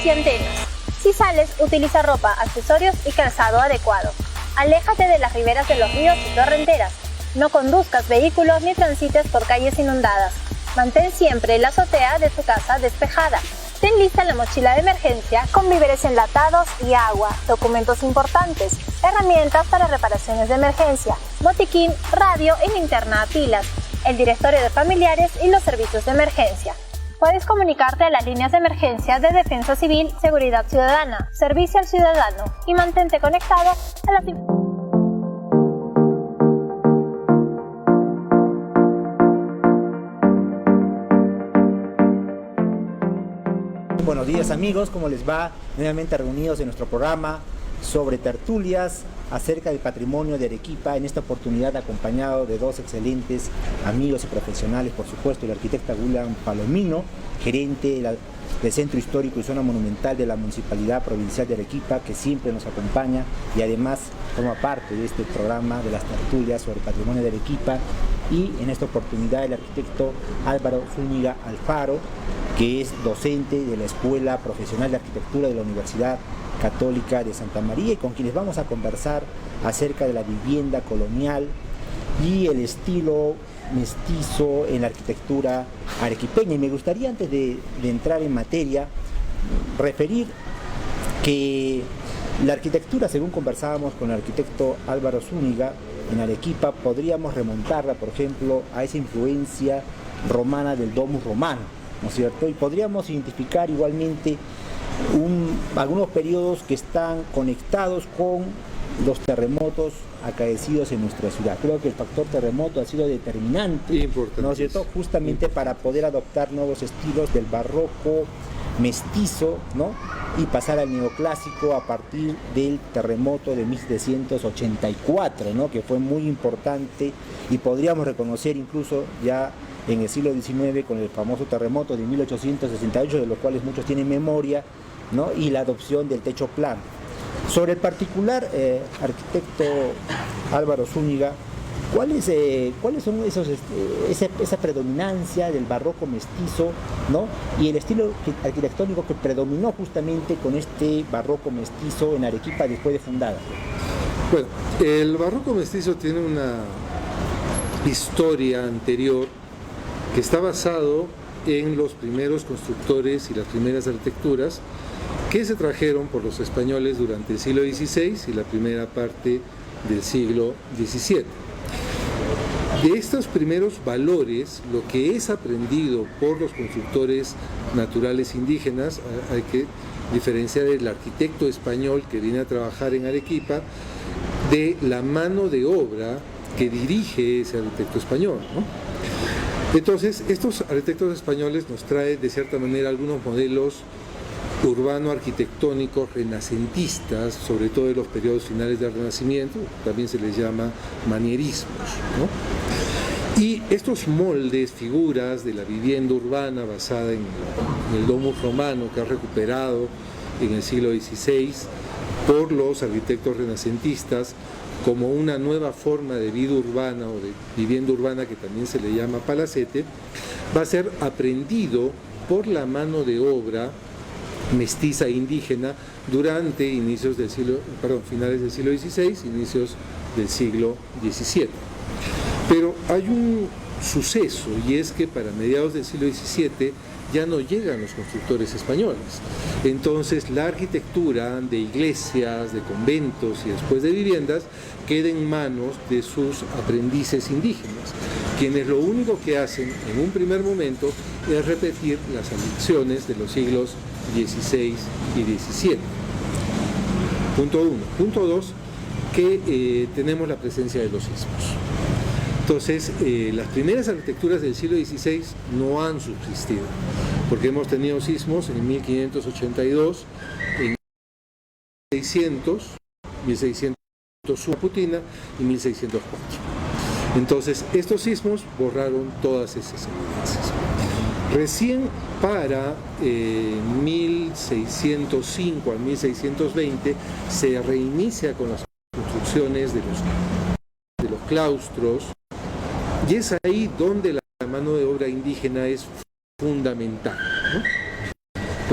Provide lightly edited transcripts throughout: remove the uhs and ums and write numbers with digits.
y antenas. Si sales, utiliza ropa, accesorios y calzado adecuado. Aléjate de las riberas de los ríos y torrenteras. No conduzcas vehículos ni transites por calles inundadas. Mantén siempre la azotea de tu casa despejada. Ten lista la mochila de emergencia con víveres enlatados y agua, documentos importantes, herramientas para reparaciones de emergencia, botiquín, radio y linterna a pilas, el directorio de familiares y los servicios de emergencia. Puedes comunicarte a las líneas de emergencia de Defensa Civil, Seguridad Ciudadana, Servicio al Ciudadano y mantente conectado a las Buenos días amigos, ¿cómo les va? Nuevamente reunidos en nuestro programa sobre tertulias acerca del patrimonio de Arequipa, en esta oportunidad acompañado de dos excelentes amigos y profesionales, por supuesto, el arquitecto William Palomino, gerente del Centro Histórico y Zona Monumental de la Municipalidad Provincial de Arequipa, que siempre nos acompaña y además forma parte de este programa de las tertulias sobre el patrimonio de Arequipa, y en esta oportunidad el arquitecto Álvaro Zúñiga Alfaro, que es docente de la Escuela Profesional de Arquitectura de la Universidad Católica de Santa María, y con quienes vamos a conversar acerca de la vivienda colonial y el estilo mestizo en la arquitectura arequipeña. Y me gustaría, antes de entrar en materia, referir que la arquitectura, según conversábamos con el arquitecto Álvaro Zúñiga, en Arequipa podríamos remontarla, por ejemplo, a esa influencia romana del domus romano, ¿no es cierto? Y podríamos identificar igualmente algunos periodos que están conectados con los terremotos acaecidos en nuestra ciudad. Creo que el factor terremoto ha sido determinante, ¿no es cierto?, justamente para poder adoptar nuevos estilos del barroco mestizo, ¿no?, y pasar al neoclásico a partir del terremoto de 1784, ¿no?, que fue muy importante, y podríamos reconocer incluso ya en el siglo XIX con el famoso terremoto de 1868, de los cuales muchos tienen memoria, ¿no?, y la adopción del techo plano. Sobre el particular, arquitecto Álvaro Zúñiga, ¿cuáles son esa predominancia del barroco mestizo, ¿no?, y el estilo arquitectónico que predominó justamente con este barroco mestizo en Arequipa después de fundada? Bueno, el barroco mestizo tiene una historia anterior que está basado en los primeros constructores y las primeras arquitecturas que se trajeron por los españoles durante el siglo XVI y la primera parte del siglo XVII. De estos primeros valores, lo que es aprendido por los constructores naturales indígenas, hay que diferenciar el arquitecto español que viene a trabajar en Arequipa de la mano de obra que dirige ese arquitecto español, ¿no? Entonces, estos arquitectos españoles nos traen de cierta manera algunos modelos urbano-arquitectónicos renacentistas, sobre todo de los periodos finales del Renacimiento, también se les llama manierismos, ¿no? Y estos moldes, figuras de la vivienda urbana basada en el domus romano que ha recuperado en el siglo XVI por los arquitectos renacentistas como una nueva forma de vida urbana o de vivienda urbana que también se le llama palacete, va a ser aprendido por la mano de obra mestiza indígena durante finales del siglo XVI, inicios del siglo XVII. Pero hay un suceso, y es que para mediados del siglo XVII ya no llegan los constructores españoles. Entonces la arquitectura de iglesias, de conventos y después de viviendas queda en manos de sus aprendices indígenas, quienes lo único que hacen en un primer momento es repetir las adicciones de los siglos XVI y XVII. Punto 1. Punto 2, que tenemos la presencia de los sismos. Entonces, las primeras arquitecturas del siglo XVI no han subsistido, porque hemos tenido sismos en 1582, en 1600 Putina y 1604. Entonces, estos sismos borraron todas esas evidencias. Recién para 1605 al 1620 se reinicia con las construcciones de los claustros, y es ahí donde la mano de obra indígena es fundamental, ¿no?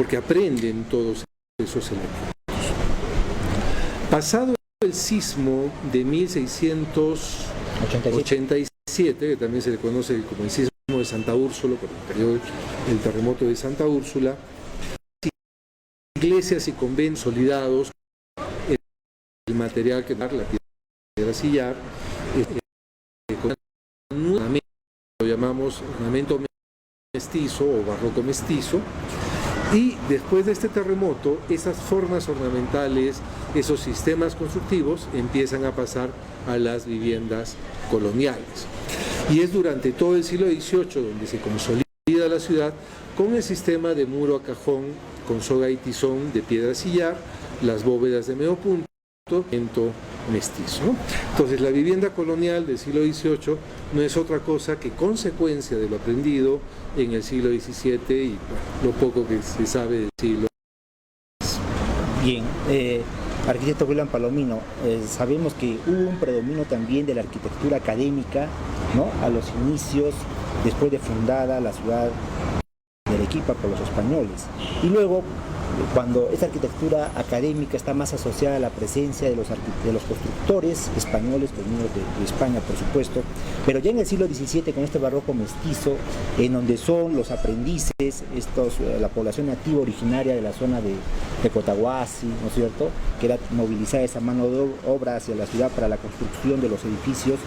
porque aprenden todos esos elementos. Pasado el sismo de 1687, que también se le conoce como el sismo de Santa Úrsula, porque cayó el terremoto de Santa Úrsula, iglesias y conventos consolidados, el material que da la piedra sillar, con un ornamento, lo llamamos ornamento mestizo o barroco mestizo, y después de este terremoto, esas formas ornamentales, esos sistemas constructivos empiezan a pasar a las viviendas coloniales. Y es durante todo el siglo XVIII donde se consolida la ciudad con el sistema de muro a cajón, con soga y tizón de piedra sillar, las bóvedas de medio punto, mestizo, ¿no? Entonces la vivienda colonial del siglo XVIII no es otra cosa que consecuencia de lo aprendido en el siglo XVII y bueno, lo poco que se sabe del siglo. Bien, arquitecto William Palomino, sabemos que hubo un predominio también de la arquitectura académica, ¿no?, a los inicios, después de fundada la ciudad de Arequipa por los españoles, y luego cuando esta arquitectura académica está más asociada a la presencia de los constructores españoles, venidos de España, por supuesto, pero ya en el siglo XVII, con este barroco mestizo, en donde son los aprendices, la población nativa originaria de la zona de Cotahuasi, ¿no es cierto?, que era movilizar esa mano de obra hacia la ciudad para la construcción de los edificios.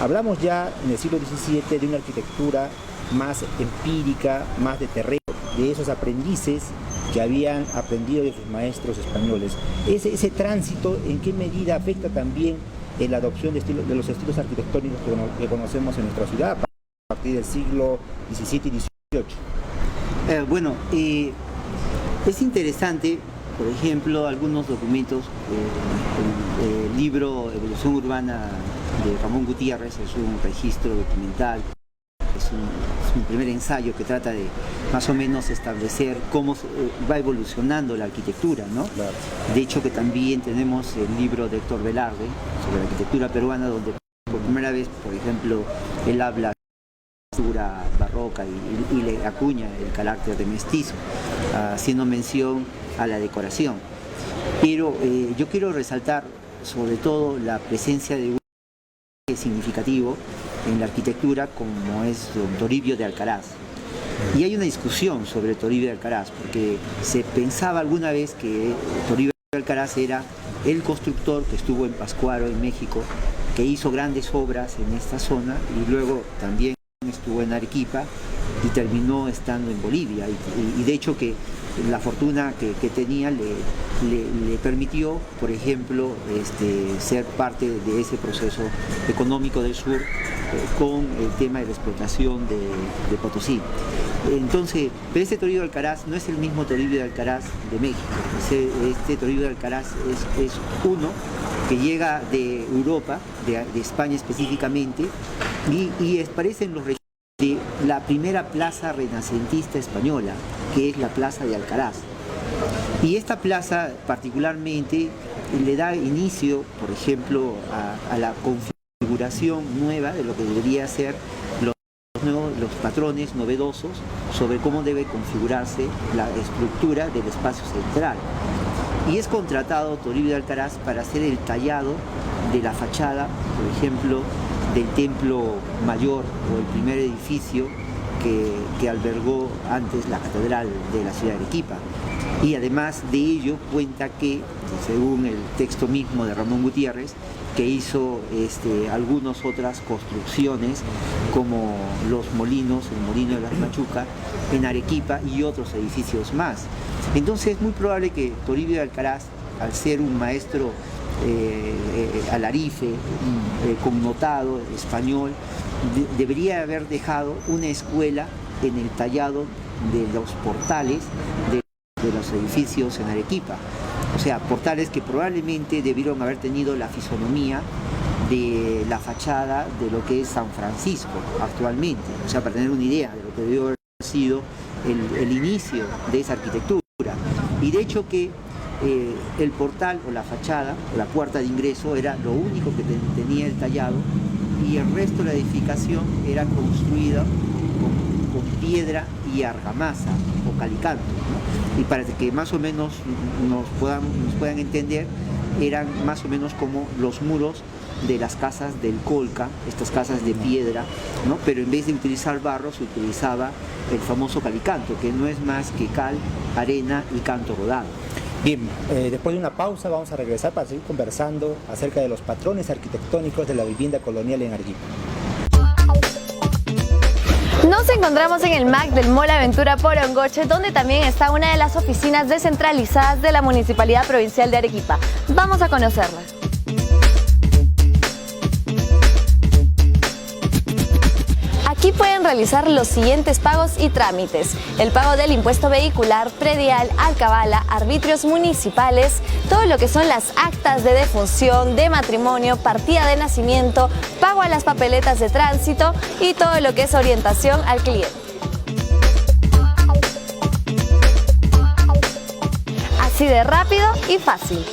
Hablamos ya en el siglo XVII de una arquitectura más empírica, más de terreno, de esos aprendices que habían aprendido de sus maestros españoles. Ese tránsito, ¿en qué medida afecta también en la adopción de los estilos arquitectónicos que conocemos en nuestra ciudad a partir del siglo XVII y XVIII? Es interesante, por ejemplo, algunos documentos, el libro Evolución Urbana de Ramón Gutiérrez es un registro documental. Es un primer ensayo que trata de más o menos establecer cómo va evolucionando la arquitectura, ¿no? Claro. De hecho, que también tenemos el libro de Héctor Velarde sobre la arquitectura peruana, donde por primera vez, por ejemplo, él habla de la arquitectura barroca y le acuña el carácter de mestizo, haciendo mención a la decoración. Pero yo quiero resaltar sobre todo la presencia de un significativo en la arquitectura como es don Toribio de Alcaraz. Y hay una discusión sobre Toribio de Alcaraz, porque se pensaba alguna vez que Toribio de Alcaraz era el constructor que estuvo en Pátzcuaro, en México, que hizo grandes obras en esta zona y luego también estuvo en Arequipa y terminó estando en Bolivia. Y de hecho que la fortuna que tenía le permitió, por ejemplo, ser parte de ese proceso económico del sur con el tema de la explotación de Potosí. Entonces, pero este Toribio de Alcaraz no es el mismo Toribio de Alcaraz de México. Este Toribio de Alcaraz es uno que llega de Europa, de España específicamente, y aparece en los registros de la primera plaza renacentista española, que es la Plaza de Alcaraz. Y esta plaza particularmente le da inicio, por ejemplo, a la configuración nueva de lo que debería ser los patrones novedosos sobre cómo debe configurarse la estructura del espacio central. Y es contratado Toribio de Alcaraz para hacer el tallado de la fachada, por ejemplo, del Templo Mayor o el primer edificio que albergó antes la Catedral de la ciudad de Arequipa. Y además de ello cuenta que, según el texto mismo de Ramón Gutiérrez, que hizo algunas otras construcciones como los molinos, el molino de las Machuca en Arequipa y otros edificios más. Entonces es muy probable que Toribio de Alcaraz, al ser un maestro alarife, connotado, español, debería haber dejado una escuela en el tallado de los portales de los edificios en Arequipa. O sea, portales que probablemente debieron haber tenido la fisonomía de la fachada de lo que es San Francisco actualmente. O sea, para tener una idea de lo que debió haber sido el inicio de esa arquitectura. Y de hecho que el portal o la fachada o la puerta de ingreso era lo único que tenía el tallado, y el resto de la edificación era construida con piedra y argamasa o calicanto, ¿no? Y para que más o menos nos puedan entender, eran más o menos como los muros de las casas del Colca, estas casas de piedra, ¿no? Pero en vez de utilizar barro se utilizaba el famoso calicanto, que no es más que cal, arena y canto rodado. Bien, después de una pausa vamos a regresar para seguir conversando acerca de los patrones arquitectónicos de la vivienda colonial en Arequipa. Nos encontramos en el MAC del Mall Aventura Porongoche, donde también está una de las oficinas descentralizadas de la Municipalidad Provincial de Arequipa. Vamos a conocerla. Aquí pueden realizar los siguientes pagos y trámites: el pago del impuesto vehicular, predial, alcabala, arbitrios municipales, todo lo que son las actas de defunción, de matrimonio, partida de nacimiento, pago a las papeletas de tránsito y todo lo que es orientación al cliente. Así de rápido y fácil.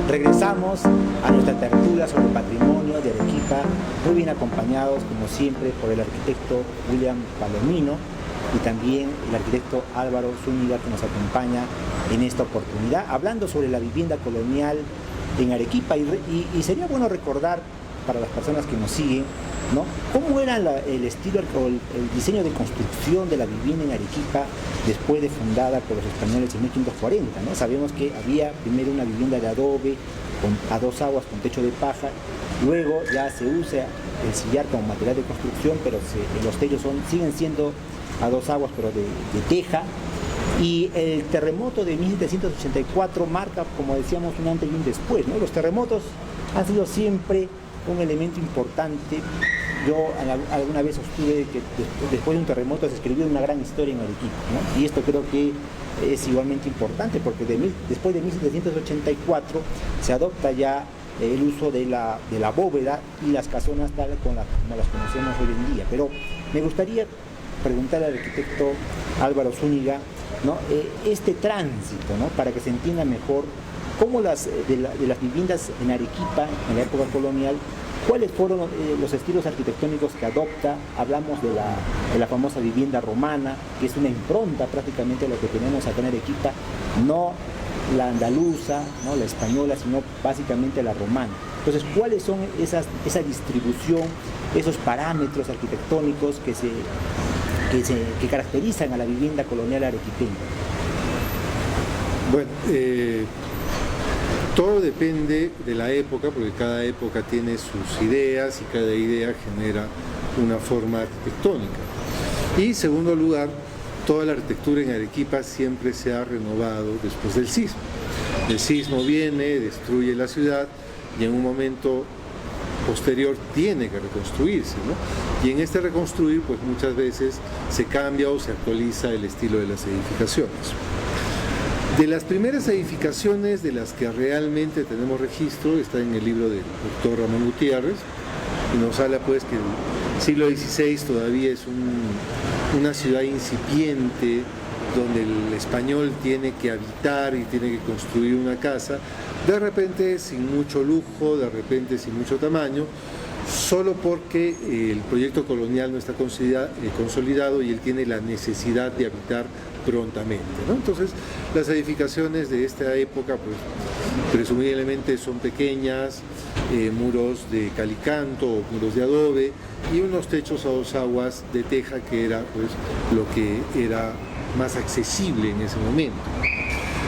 Regresamos a nuestra tertulia sobre patrimonio de Arequipa, muy bien acompañados como siempre por el arquitecto William Palomino y también el arquitecto Álvaro Zúñiga, que nos acompaña en esta oportunidad, hablando sobre la vivienda colonial en Arequipa. Y sería bueno recordar para las personas que nos siguen, ¿no?, cómo era el estilo o el diseño de construcción de la vivienda en Arequipa después de fundada por los españoles en 1540, ¿no? Sabemos que había primero una vivienda de adobe a dos aguas con techo de paja, luego ya se usa el sillar como material de construcción, pero los techos siguen siendo a dos aguas pero de teja. Y el terremoto de 1784 marca, como decíamos, un antes y un después, ¿no? Los terremotos han sido siempre un elemento importante. Yo alguna vez sostuve que después de un terremoto se escribió una gran historia en Arequipa, ¿no? Y esto creo que es igualmente importante porque después de 1784 se adopta ya el uso de la bóveda y las casonas tal como las conocemos hoy en día. Pero me gustaría preguntarle al arquitecto Álvaro Zúñiga, ¿no?, este tránsito, ¿no?, para que se entienda mejor cómo de las viviendas en Arequipa en la época colonial, cuáles fueron los estilos arquitectónicos que adopta. Hablamos de la famosa vivienda romana, que es una impronta prácticamente de lo que tenemos acá en Arequipa, no la andaluza, no la española, sino básicamente la romana. Entonces, ¿cuáles son esa distribución, esos parámetros arquitectónicos que caracterizan a la vivienda colonial arequipeña? Bueno, todo depende de la época, porque cada época tiene sus ideas y cada idea genera una forma arquitectónica. Y, segundo lugar, toda la arquitectura en Arequipa siempre se ha renovado después del sismo. El sismo viene, destruye la ciudad y en un momento posterior tiene que reconstruirse, ¿no? Y en este reconstruir, pues muchas veces se cambia o se actualiza el estilo de las edificaciones. De las primeras edificaciones de las que realmente tenemos registro está en el libro del doctor Ramón Gutiérrez, y nos habla pues que el siglo XVI todavía es una ciudad incipiente donde el español tiene que habitar y tiene que construir una casa, de repente sin mucho lujo, de repente sin mucho tamaño, solo porque el proyecto colonial no está consolidado y él tiene la necesidad de habitar prontamente, ¿no? Entonces, las edificaciones de esta época, pues, presumiblemente son pequeñas, muros de calicanto o muros de adobe y unos techos a dos aguas de teja, que era pues lo que era más accesible en ese momento.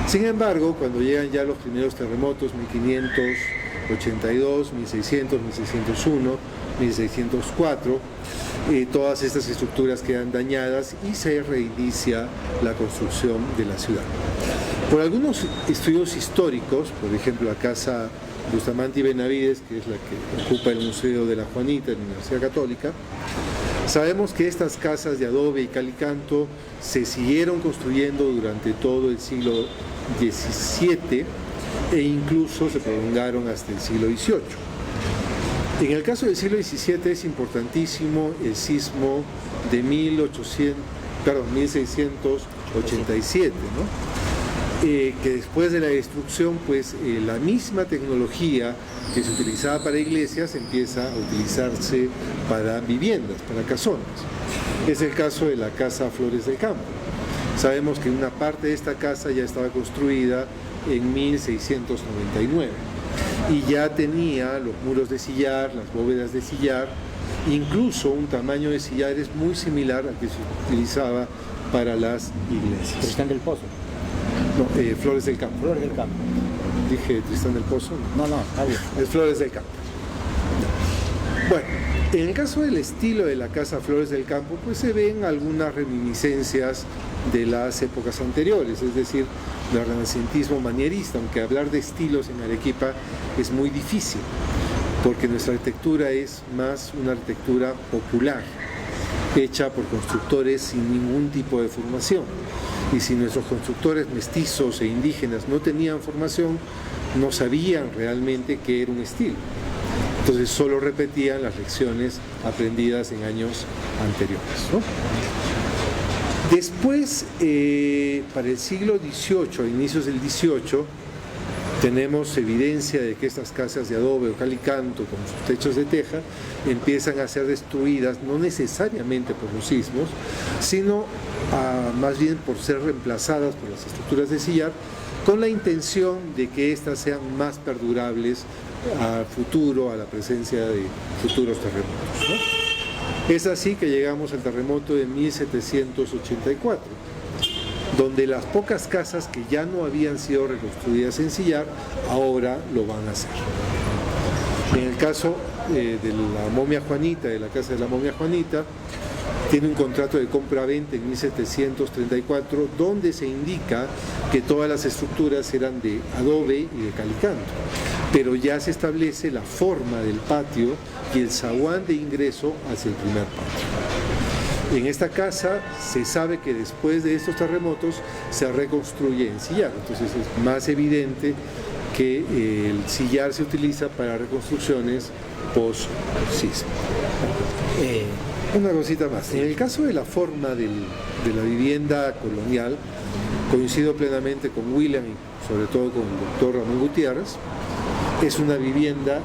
Sin embargo, cuando llegan ya los primeros terremotos, 1582, 1600, 1601, 1604, todas estas estructuras quedan dañadas y se reinicia la construcción de la ciudad. Por algunos estudios históricos, por ejemplo la casa Bustamante y Benavides, que es la que ocupa el Museo de la Juanita en la Universidad Católica, sabemos que estas casas de adobe y calicanto se siguieron construyendo durante todo el siglo XVII e incluso se prolongaron hasta el siglo XVIII. En el caso del siglo XVII es importantísimo el sismo de 1687, ¿no? Que después de la destrucción, pues la misma tecnología que se utilizaba para iglesias empieza a utilizarse para viviendas, para casonas. Es el caso de la casa Flores del Campo. Sabemos que una parte de esta casa ya estaba construida en 1699 y ya tenía los muros de sillar, las bóvedas de sillar, incluso un tamaño de sillares muy similar al que se utilizaba para las iglesias. Tristán del Pozo. No, Flores del Campo. Flores del Campo. Dije Tristán del Pozo. No, está bien. Es Flores del Campo. Bueno, en el caso del estilo de la casa Flores del Campo, pues se ven algunas reminiscencias de las épocas anteriores, es decir, del renacentismo manierista, aunque hablar de estilos en Arequipa es muy difícil, porque nuestra arquitectura es más una arquitectura popular, hecha por constructores sin ningún tipo de formación. Y si nuestros constructores mestizos e indígenas no tenían formación, no sabían realmente qué era un estilo. Entonces solo repetían las lecciones aprendidas en años anteriores, ¿no? Después, para el siglo XVIII, a inicios del XVIII, tenemos evidencia de que estas casas de adobe o calicanto con sus techos de teja empiezan a ser destruidas, no necesariamente por los sismos, sino más bien por ser reemplazadas por las estructuras de sillar, con la intención de que éstas sean más perdurables a futuro, a la presencia de futuros terremotos, ¿no? Es así que llegamos al terremoto de 1784, donde las pocas casas que ya no habían sido reconstruidas en sillar, ahora lo van a hacer. En el caso de la momia Juanita, de la casa de la momia Juanita, tiene un contrato de compra-venta en 1734, donde se indica que todas las estructuras eran de adobe y de calicanto, pero ya se establece la forma del patio y el zaguán de ingreso hacia el primer patio. En esta casa se sabe que después de estos terremotos se reconstruye en sillar, entonces es más evidente que el sillar se utiliza para reconstrucciones post-sismo. Una cosita más, en el caso de la forma de la vivienda colonial, coincido plenamente con William y sobre todo con el doctor Ramón Gutiérrez. Es una vivienda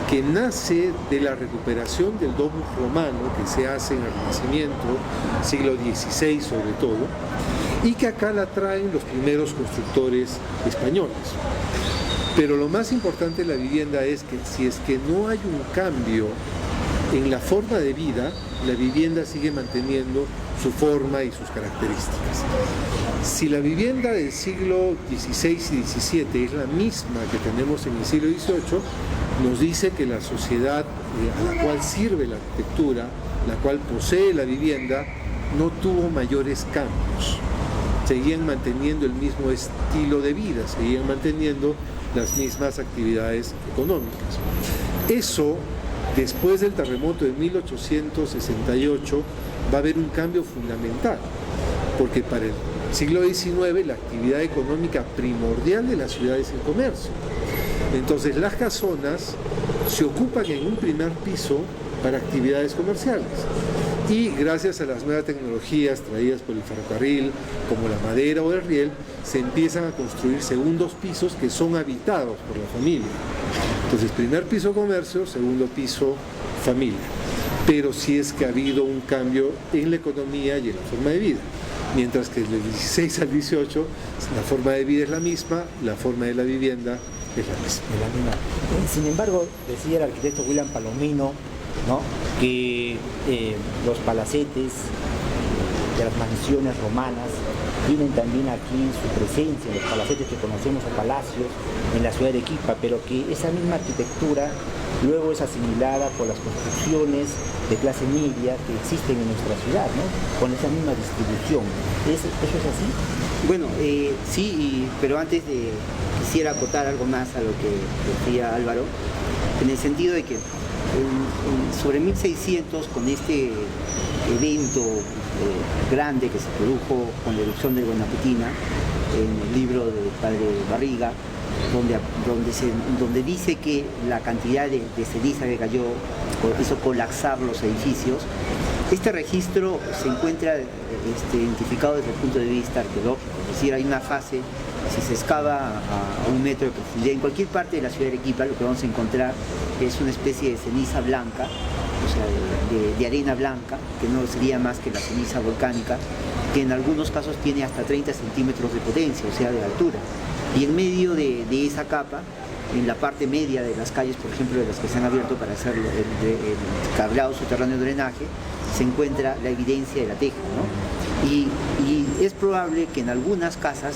que nace de la recuperación del domus romano que se hace en el Renacimiento, siglo XVI sobre todo, y que acá la traen los primeros constructores españoles. Pero lo más importante de la vivienda es que si es que no hay un cambio en la forma de vida, la vivienda sigue manteniendo su forma y sus características. Si la vivienda del siglo XVI y XVII es la misma que tenemos en el siglo XVIII, nos dice que la sociedad a la cual sirve la arquitectura, la cual posee la vivienda, no tuvo mayores cambios. Seguían manteniendo el mismo estilo de vida, seguían manteniendo las mismas actividades económicas. Eso, después del terremoto de 1868, va a haber un cambio fundamental, porque para el siglo XIX la actividad económica primordial de la ciudad es el comercio. Entonces las casonas se ocupan en un primer piso para actividades comerciales. Y gracias a las nuevas tecnologías traídas por el ferrocarril, como la madera o el riel, se empiezan a construir segundos pisos que son habitados por la familia. Entonces, primer piso comercio, segundo piso familia. Pero sí es que ha habido un cambio en la economía y en la forma de vida. Mientras que del 16 al 18, la forma de vida es la misma, la forma de la vivienda es la misma. Sin embargo, decía el arquitecto William Palomino, ¿no?, que los palacetes de las mansiones romanas tienen también aquí su presencia, los palacetes que conocemos o palacios en la ciudad de Arequipa, pero que esa misma arquitectura luego es asimilada por las construcciones de clase media que existen en nuestra ciudad, ¿no?, con esa misma distribución. ¿Eso es así? Bueno, sí, pero antes quisiera acotar algo más a lo que decía Álvaro, en el sentido de que sobre 1600, con este evento grande que se produjo con la erupción del Guanaputina, en el libro del padre Barriga, donde dice que la cantidad de ceniza que cayó hizo colapsar los edificios. Este registro se encuentra identificado desde el punto de vista arqueológico, es decir, hay una fase, si se excava a 1 metro de profundidad, en cualquier parte de la ciudad de Arequipa lo que vamos a encontrar es una especie de ceniza blanca, o sea, de arena blanca, que no sería más que la ceniza volcánica, que en algunos casos tiene hasta 30 centímetros de potencia, o sea, de altura. Y en medio de esa capa, en la parte media de las calles, por ejemplo, de las que se han abierto para hacer el cableado subterráneo de drenaje, se encuentra la evidencia de la teja, ¿no? Y es probable que en algunas casas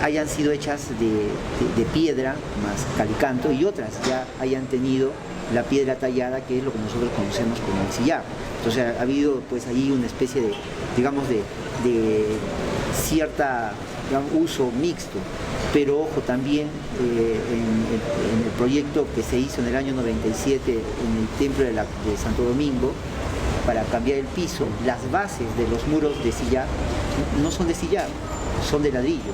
hayan sido hechas de piedra más calicanto y otras ya hayan tenido la piedra tallada, que es lo que nosotros conocemos como el sillar. Entonces ha habido pues ahí una especie de, digamos, de cierta, digamos, uso mixto. Pero ojo, también en el proyecto que se hizo en el año 97 en el templo de Santo Domingo, para cambiar el piso, las bases de los muros de sillar no son de sillar, son de ladrillo.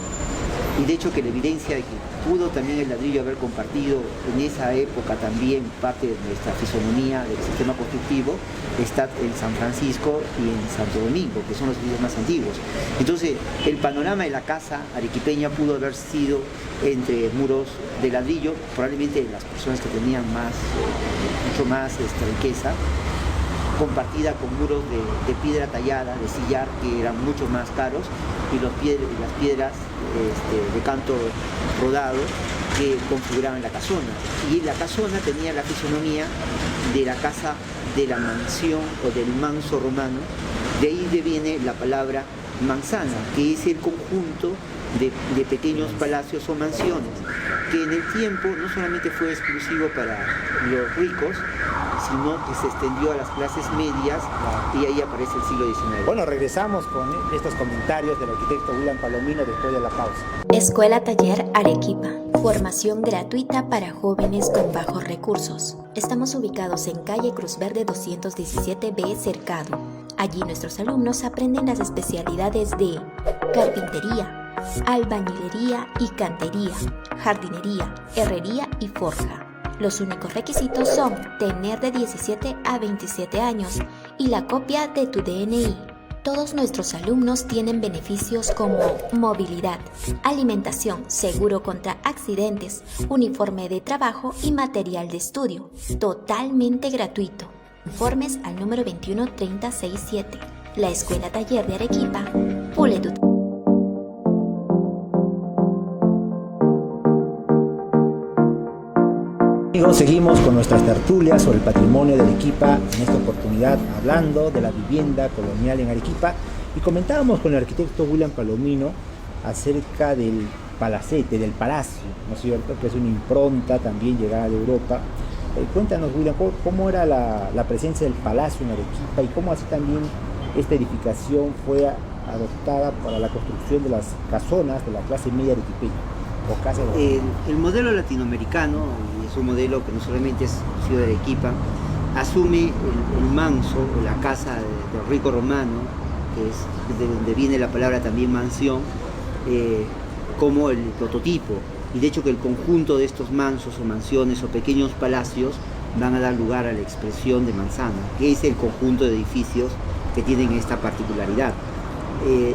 Y de hecho que la evidencia de que pudo también el ladrillo haber compartido en esa época también parte de nuestra fisonomía del sistema constructivo está en San Francisco y en Santo Domingo, que son los edificios más antiguos. Entonces el panorama de la casa arequipeña pudo haber sido entre muros de ladrillo, probablemente las personas que tenían mucho más riqueza, compartida con muros de piedra tallada, de sillar, que eran mucho más caros, y las piedras de canto rodado que configuraban la casona. Y la casona tenía la fisonomía de la casa de la mansión o del manso romano, de ahí deviene la palabra manzana, que es el conjunto de pequeños palacios o mansiones, que en el tiempo no solamente fue exclusivo para los ricos, sino que se extendió a las clases medias, y ahí aparece el siglo XIX. Bueno, regresamos con estos comentarios del arquitecto William Palomino después de la pausa. Escuela Taller Arequipa. Formación gratuita para jóvenes con bajos recursos. Estamos ubicados en calle Cruz Verde 217B Cercado. Allí nuestros alumnos aprenden las especialidades de carpintería, albañilería y cantería, jardinería, herrería y forja. Los únicos requisitos son tener de 17 a 27 años y la copia de tu DNI. Todos nuestros alumnos tienen beneficios como movilidad, alimentación, seguro contra accidentes, uniforme de trabajo y material de estudio, totalmente gratuito. Informes al número 21367. La Escuela Taller de Arequipa, pule tu. Amigos, seguimos con nuestras tertulias sobre el patrimonio de Arequipa, en esta oportunidad hablando de la vivienda colonial en Arequipa, y comentábamos con el arquitecto William Palomino acerca del palacete, del palacio, ¿no es cierto?, que es una impronta también llegada de Europa. Cuéntanos, William, ¿cómo era la presencia del palacio en Arequipa y cómo así también esta edificación fue adoptada para la construcción de las casonas de la clase media arequipeña? El modelo latinoamericano, y es un modelo que no solamente es ciudad de Arequipa, asume el manso o la casa del rico romano, que es de donde viene la palabra también mansión, como el prototipo. Y de hecho que el conjunto de estos mansos o mansiones o pequeños palacios van a dar lugar a la expresión de manzana, que es el conjunto de edificios que tienen esta particularidad.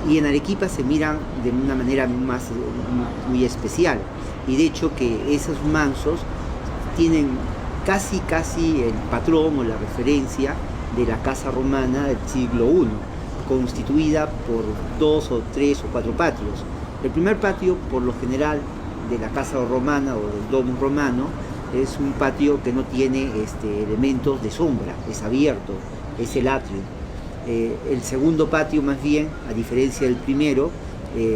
Y en Arequipa se miran de una manera muy especial, y de hecho que esos mansos tienen casi el patrón o la referencia de la casa romana del siglo I, constituida por 2 o 3 o 4 patios. El primer patio, por lo general, de la casa romana o del domus romano, es un patio que no tiene elementos de sombra, es abierto, es el atrio. El segundo patio, más bien, a diferencia del primero,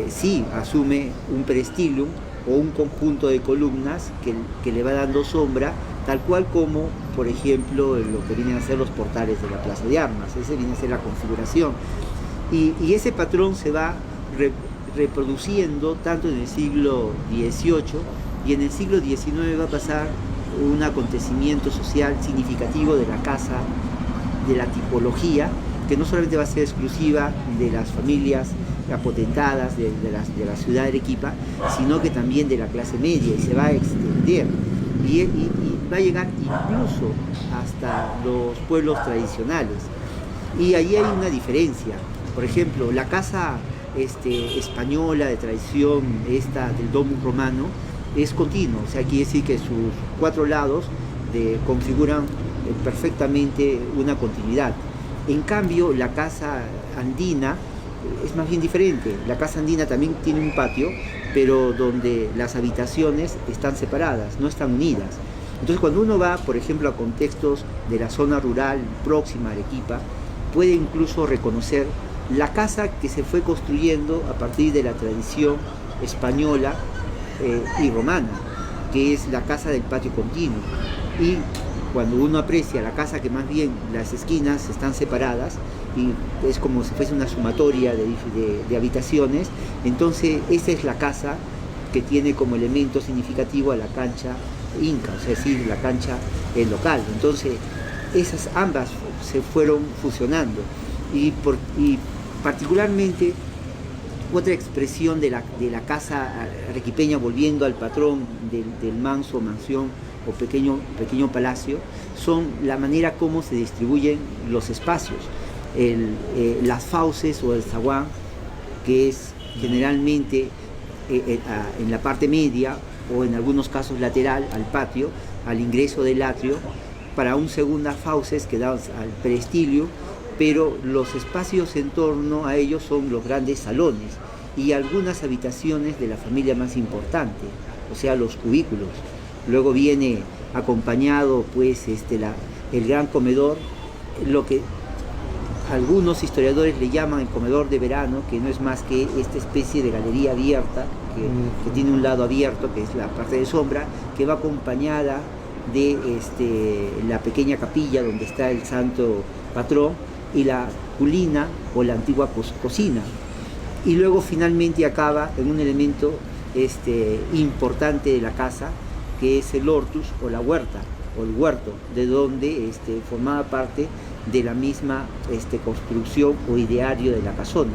sí asume un peristilium o un conjunto de columnas que le va dando sombra, tal cual como, por ejemplo, lo que vienen a ser los portales de la Plaza de Armas. Ese viene a ser la configuración. Y ese patrón se va reproduciendo tanto en el siglo XVIII, y en el siglo XIX va a pasar un acontecimiento social significativo de la casa, de la tipología, que no solamente va a ser exclusiva de las familias apotentadas de la ciudad de Arequipa, sino que también de la clase media, y se va a extender y va a llegar incluso hasta los pueblos tradicionales. Y allí hay una diferencia. Por ejemplo, la casa española de tradición, del domus romano, es continuo, o sea, quiere decir que sus 4 lados configuran perfectamente una continuidad. En cambio, la casa andina es más bien diferente. La casa andina también tiene un patio, pero donde las habitaciones están separadas, no están unidas. Entonces, cuando uno va, por ejemplo, a contextos de la zona rural próxima a Arequipa, puede incluso reconocer la casa que se fue construyendo a partir de la tradición española y romana, que es la casa del patio continuo. Y cuando uno aprecia la casa que más bien las esquinas están separadas y es como si fuese una sumatoria de habitaciones, entonces esa es la casa que tiene como elemento significativo a la cancha inca, o sea, es decir, la cancha local. Entonces esas ambas se fueron fusionando, y particularmente otra expresión de la casa arequipeña, volviendo al patrón del manso, mansión o pequeño palacio, son la manera como se distribuyen los espacios. Las fauces o el zaguán, que es generalmente en la parte media o en algunos casos lateral al patio, al ingreso del atrio, para un segunda fauces que da al peristilio, pero los espacios en torno a ellos son los grandes salones y algunas habitaciones de la familia más importante, o sea, los cubículos. Luego viene acompañado pues el gran comedor, lo que algunos historiadores le llaman el comedor de verano, que no es más que esta especie de galería abierta, que tiene un lado abierto, que es la parte de sombra, que va acompañada de la pequeña capilla donde está el santo patrón, y la culina o la antigua cocina. Y luego finalmente acaba en un elemento importante de la casa, que es el hortus o la huerta o el huerto, de donde formaba parte de la misma construcción o ideario de la casona.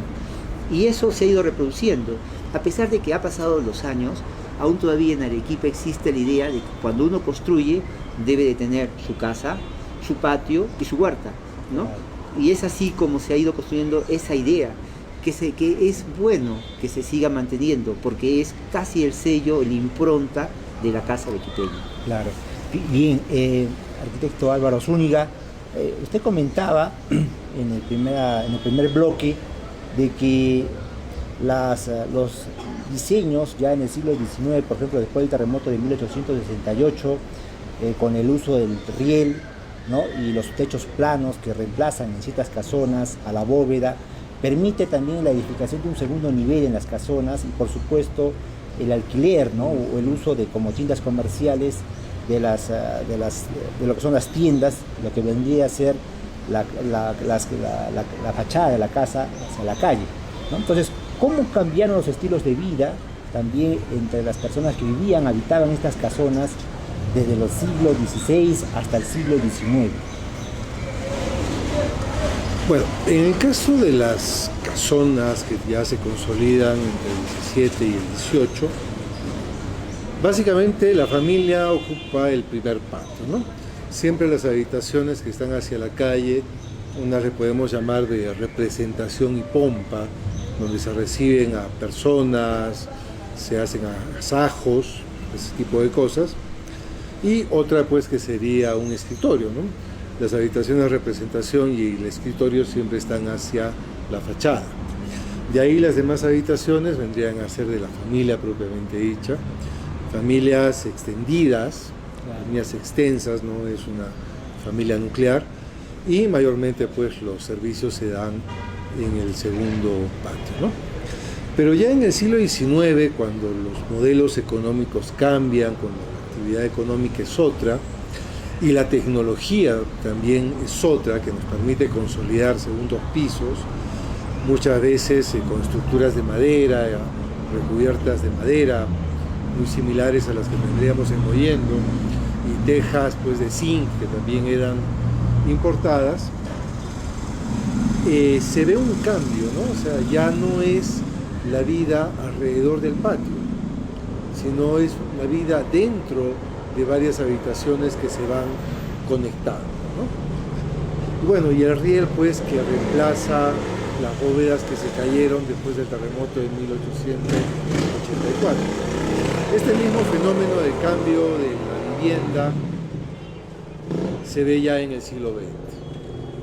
Y eso se ha ido reproduciendo, a pesar de que ha pasado los años. Aún todavía en Arequipa existe la idea de que cuando uno construye debe de tener su casa, su patio y su huerta, ¿no? Y es así como se ha ido construyendo esa idea, que es bueno que se siga manteniendo, porque es casi el sello, la impronta de la casa arequipeña. Claro. Bien, arquitecto Álvaro Zúñiga, usted comentaba en el primer bloque de que los diseños ya en el siglo XIX, por ejemplo, después del terremoto de 1868, con el uso del riel, ¿no?, y los techos planos que reemplazan en ciertas casonas a la bóveda, permite también la edificación de un segundo nivel en las casonas, y por supuesto el alquiler, ¿no?, o el uso de como tiendas comerciales de lo que son las tiendas, lo que vendría a ser la fachada de la casa hacia la calle, ¿no? Entonces, ¿cómo cambiaron los estilos de vida también entre las personas que habitaban estas casonas desde los siglos XVI hasta el siglo XIX? Bueno, en el caso de las casonas que ya se consolidan entre el XVII y el XVIII, básicamente la familia ocupa el primer patio, ¿no? siempre las habitaciones que están hacia la calle, unas le podemos llamar de representación y pompa, donde se reciben a personas, se hacen agasajos, ese tipo de cosas, y otra pues que sería un escritorio, ¿no? Las habitaciones de representación y el escritorio siempre están hacia la fachada. De ahí las demás habitaciones vendrían a ser de la familia propiamente dicha, familias extendidas, familias extensas, no es una familia nuclear, y mayormente pues los servicios se dan en el segundo patio, ¿no? Pero ya en el siglo XIX, cuando los modelos económicos cambian, cuando la actividad económica es otra, y la tecnología también es otra, que nos permite consolidar segundos pisos, muchas veces con estructuras de madera, recubiertas de madera, muy similares a las que tendríamos en Mollendo, y tejas pues de zinc, que también eran importadas, se ve un cambio, ¿no? O sea, ya no es la vida alrededor del patio, sino es la vida dentro de varias habitaciones que se van conectando, ¿no? Y bueno, y el riel pues que reemplaza las bóvedas que se cayeron después del terremoto de 1884. Este mismo fenómeno de cambio de la vivienda se ve ya en el siglo XX,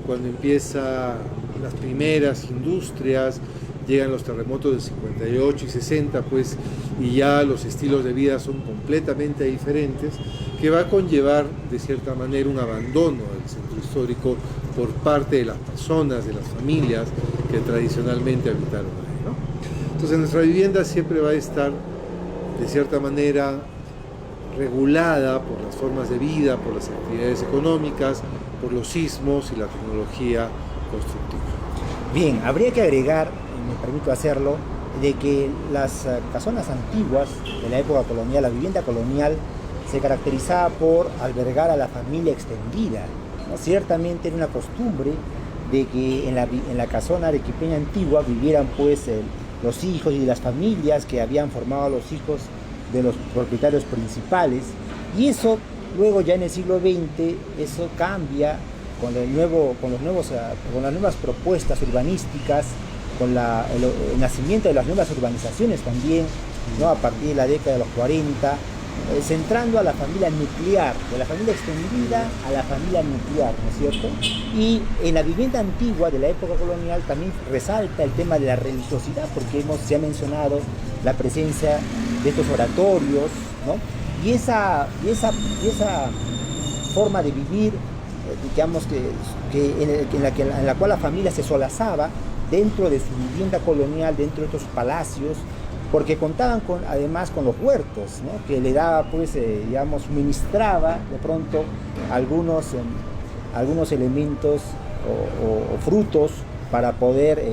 cuando empiezan las primeras industrias, llegan los terremotos del 58 y 60, pues, y ya los estilos de vida son completamente diferentes, que va a conllevar, de cierta manera, un abandono del centro histórico por parte de las personas, de las familias que tradicionalmente habitaron ahí, ¿no? Entonces, nuestra vivienda siempre va a estar, de cierta manera, regulada por las formas de vida, por las actividades económicas, por los sismos y la tecnología constructiva. Bien, habría que agregar, me permito hacerlo, de que las casonas antiguas de la época colonial, la vivienda colonial, se caracterizaba por albergar a la familia extendida, ¿no? Ciertamente era una costumbre de que en la casona arequipeña antigua vivieran pues los hijos y las familias que habían formado a los hijos de los propietarios principales, y eso luego ya en el siglo XX eso cambia con las nuevas propuestas urbanísticas, con el nacimiento de las nuevas urbanizaciones también, ¿no? A partir de la década de los 40, centrando a la familia nuclear, de la familia extendida a la familia nuclear, ¿no es cierto? Y en la vivienda antigua de la época colonial también resalta el tema de la religiosidad, porque se ha mencionado la presencia de estos oratorios, ¿no? Y esa forma de vivir, digamos en la cual la familia se solazaba dentro de su vivienda colonial, dentro de estos palacios, porque contaban además con los huertos, ¿no? Que le daba, pues, suministraba de pronto algunos elementos o frutos para poder,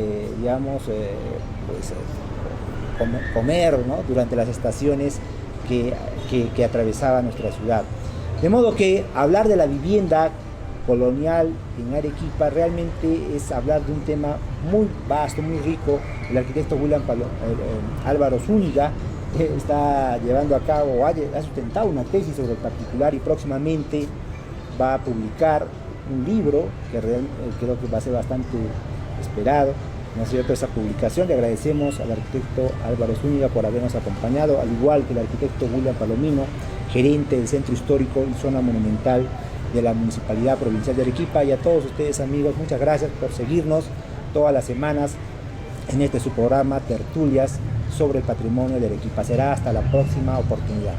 comer, ¿no? Durante las estaciones que atravesaba nuestra ciudad. De modo que hablar de la vivienda colonial en Arequipa realmente es hablar de un tema muy vasto, muy rico. El arquitecto Álvaro Zúñiga está llevando a cabo, ha sustentado una tesis sobre el particular, y próximamente va a publicar un libro que creo que va a ser bastante esperado, ¿no es cierto?, esa publicación. Le agradecemos al arquitecto Álvaro Zúñiga por habernos acompañado, al igual que el arquitecto William Palomino, gerente del Centro Histórico y Zona Monumental de la Municipalidad Provincial de Arequipa. Y a todos ustedes, amigos, muchas gracias por seguirnos todas las semanas en su programa Tertulias sobre el Patrimonio de Arequipa. Será hasta la próxima oportunidad.